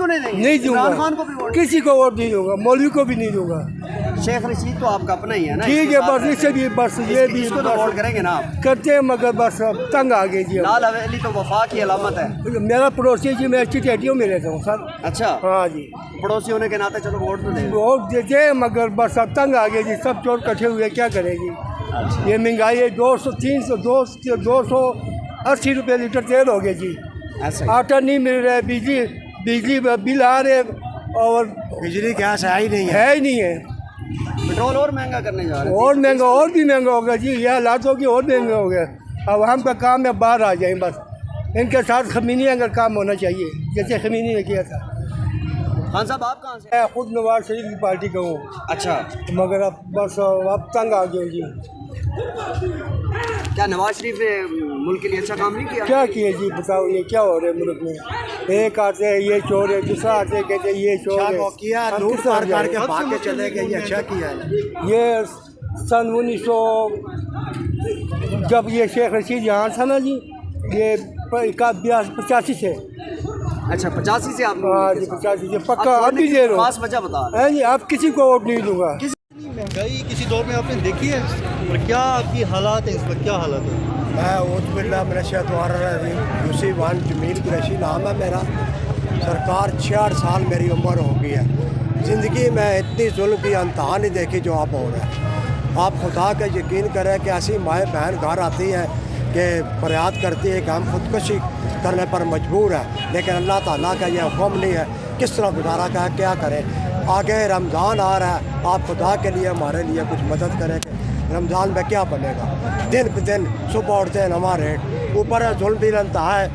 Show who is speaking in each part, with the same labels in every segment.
Speaker 1: को नहीं देंगे?
Speaker 2: नहीं दूंगा,
Speaker 1: इमरान खान को भी वोट?
Speaker 2: किसी को वोट नहीं दूंगा, मौलवी को भी नहीं दूंगा।
Speaker 1: शेख रशीद तो आपका अपना ही है ना?
Speaker 2: ठीक है, बस इससे भी बस ये भी
Speaker 1: इसको तो वोट करेंगे ना आप?
Speaker 2: करते हैं, मगर बस अब तंग आ गई जी।
Speaker 1: लाल हवेली तो वफा की अलामत है।
Speaker 2: मेरा पड़ोसी जी, मैं चिटियों में रहता हूँ सर।
Speaker 1: अच्छा,
Speaker 2: हाँ जी,
Speaker 1: पड़ोसी होने के नाते चलो वोट तो दें।
Speaker 2: वोट देते हैं, मगर बस अब तंग आ गए जी, सब चोर इकट्ठे हुए, क्या करेगी? ये महंगाई है, 200 300 280 रुपये लीटर तेल हो गए जी।
Speaker 1: ऐसे
Speaker 2: आटा नहीं मिल रहा है, बिजली बिल आ रहे, और
Speaker 1: बिजली गैस है ही नहीं
Speaker 2: है ही नहीं है।
Speaker 1: पेट्रोल और महंगा करने जा रहे हैं।
Speaker 2: और महंगा, और भी महंगा हो गया जी, ये हालात हो कि और महंगा हो गया। अब हम का काम है बाहर आ जाएं, बस इनके साथ खमीनी अगर काम होना चाहिए, जैसे खमीनी ने किया था।
Speaker 1: खान साहब आप कहाँ से?
Speaker 2: मैं खुद नवाज शरीफ की पार्टी का हूँ,
Speaker 1: अच्छा,
Speaker 2: मगर अब बस अब तंग आ गए जी।
Speaker 1: क्या नवाज शरीफ ने मुल्क के लिए अच्छा काम नहीं किया?
Speaker 2: क्या किए जी, बताओ, ये क्या हो रहा है मुल्क में? एक आते हैं ये चोर है, दूसरा आते हैं कहते हैं ये चोर है,
Speaker 1: किया
Speaker 2: लूट मार
Speaker 1: करके भाग के चले गए, ये अच्छा किया है।
Speaker 2: ये सन 1900 जब ये शेख रशीद यहाँ था ना जी, ये 85 से।
Speaker 1: अच्छा, 85 से आप?
Speaker 2: हाँ जी, 85 से पक्का। अभी दे रहा
Speaker 1: खास वजह बता रहे
Speaker 2: है जी, आप किसी को वोट नहीं दूंगा।
Speaker 3: महंगाई किसी दौर में आपने देखी है, और क्या आपकी हालात है इस वक्त, क्या हालात है?
Speaker 4: मैं उज़बिल्लाह मिनश शैतानिर रजीम यूसुफ वान जमील कुरैशी नाम है मेरा। सरकार 66 साल मेरी उम्र हो गई है। ज़िंदगी में इतनी जुल्म की अंतहा नहीं देखी जो आप हो रहा है। आप खुदा का यकीन करें कि ऐसी माएँ बहन घर आती हैं कि फरियाद करती है कि हम खुदकुशी करने पर मजबूर है, लेकिन अल्लाह ताला का यह हुक्म नहीं है, किस तरह गुजारा का क्या करें। आगे रमज़ान आ रहा है, आप खुदा के लिए हमारे लिए कुछ मदद करें कि रमज़ान में क्या बनेगा। दिन पे दिन सुबह उठते हैं नवा रेट, ऊपर है जुल्म भी बनता है,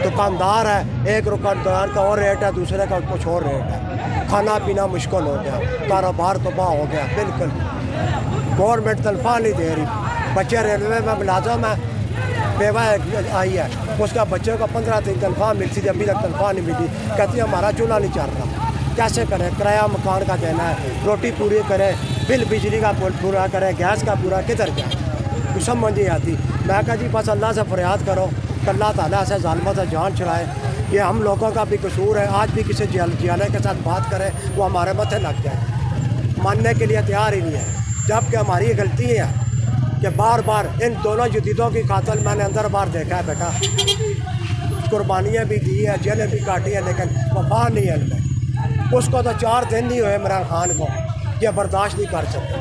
Speaker 4: दुकानदार है, एक दुकानदार का और रेट है, दूसरे का कुछ और रेट है, खाना पीना मुश्किल हो गया, कारोबार तबाह हो गया बिल्कुल। गवर्नमेंट तनख्वाह नहीं दे रही। बच्चे रेलवे में मुलाजम है, बेवा आई है, उसका बच्चे को 15 दिन तनख्वाह मिलती थी, अभी तक तनख्वाह नहीं मिली। कहती है हमारा चूल्हा नहीं चल रहा, कैसे करें? किराया मकान का देना है, रोटी पूरी करें, बिल बिजली का पूरा करें, गैस का पूरा, किधर जाए? कुछ समझ नहीं आती। मैं कहा जी बस अल्लाह से फरियाद करो कि अल्लाह ताला से ज़ालिमों से जान छुड़ाए। ये हम लोगों का भी कसूर है, आज भी किसी जियाले के साथ बात करें वो हमारे मत्थे लग जाए, मानने के लिए तैयार ही नहीं है। जबकि हमारी गलती है कि बार बार इन दोनों जदीदों की कातल मैंने अंदर बार देखा है बेटा, कुर्बानियाँ भी दी है, जेलें भी काटी है, लेकिन वफा नहीं है इनमें। उसको तो 4 दिन नहीं हुए इमरान खान को, ये बर्दाश्त नहीं कर सकते।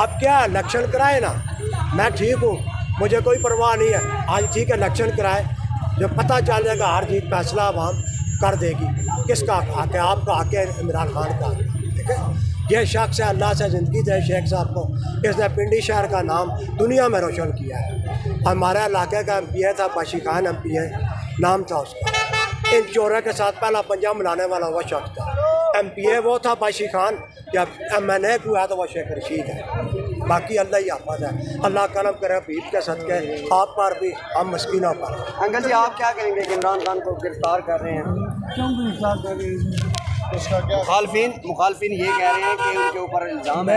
Speaker 4: अब क्या इलेक्शन कराए ना, मैं ठीक हूँ, मुझे कोई परवाह नहीं है। आज ठीक है इलेक्शन कराए, जब पता चल जाएगा हर जीत फैसला आवाम कर देगी, किसका हक है, आपका हक है, इमरान खान का, ठीक है। ये शख्स है, अल्लाह से ज़िंदगी दे शेख साहब को, इसने पिंडी शहर का नाम दुनिया में रोशन किया है। हमारे इलाके का MP था, बाशी खान MP नाम था उसका। इन चोरों के साथ पहला पंजा मिलाने वाला वो शख्स था। MP वो था बाशी खान, जब MNA हुआ तो वो शेख रशीद है। बाकी अल्लाह ही हाफ़िज़ है, अल्लाह करम करे भीड़ के सदके आप पर भी, हम मस्कीनों पर।
Speaker 1: अंकल जी आप क्या कहेंगे कि इमरान खान को गिरफ्तार कर रहे हैं?
Speaker 2: क्यों गिरफ्तार कर रहे हैं?
Speaker 1: मुखालफिन ये कह रहे हैं कि उनके ऊपर इल्ज़ाम है